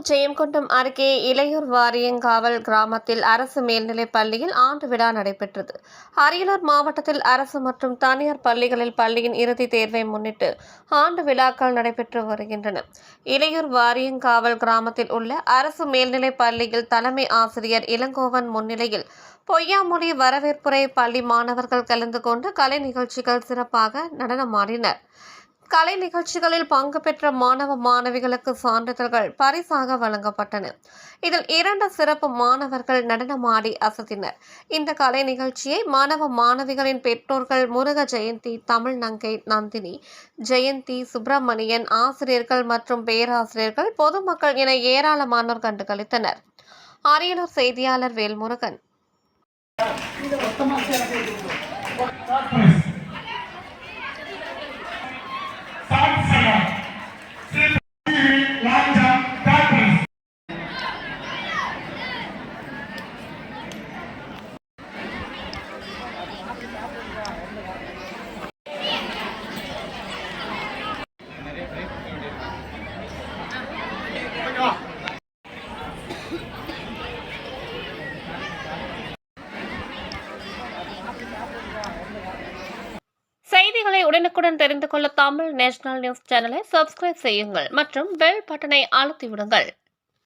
ஜெயங்கொண்டம் அருகே இளையூர் வாரியங்காவல் கிராமத்தில் அரசு மேல்நிலைப் பள்ளியில் ஆண்டு விழா நடைபெற்றது. அரியலூர் மாவட்டத்தில் அரசு மற்றும் தனியார் பள்ளிகளில் பள்ளியின் இறுதித் தேர்வை முன்னிட்டு ஆண்டு விழாக்கள் நடைபெற்று வருகின்றன. இளையூர் வாரியங்காவல் கிராமத்தில் உள்ள அரசு மேல்நிலைப் பள்ளியில் தலைமை ஆசிரியர் இளங்கோவன் முன்னிலையில் பொய்யாமொழி வரவேற்புரை பள்ளி மாணவர்கள் கலந்து கொண்டு கலை நிகழ்ச்சிகள் சிறப்பாக நடனமாடினர். கலை நிகழ்ச்சிகளில் பங்கு பெற்ற மாணவ மாணவிகளுக்கு சான்றிதழ்கள் பரிசாக வழங்கப்பட்டன. இதில் 2 சிறப்பு மாணவர்கள் நடனமாடி அசத்தினர். இந்த கலை நிகழ்ச்சியை மாணவ மாணவிகளின் பெற்றோர்கள் முருக ஜெயந்தி, தமிழ் நங்கை நந்தினி, ஜெயந்தி, சுப்பிரமணியன், ஆசிரியர்கள் மற்றும் பேராசிரியர்கள், பொதுமக்கள் என ஏராளமானோர் கண்டுகளித்தனர். அரியலூர் செய்தியாளர் வேல்முருகன். செய்திகளை உடனுக்குடன் தெரிந்து கொள்ள தமிழ் நேஷனல் நியூஸ் சேனலை சப்ஸ்கிரைப் செய்யுங்கள் மற்றும் பெல் பட்டனை அழுத்தி விடுங்கள்.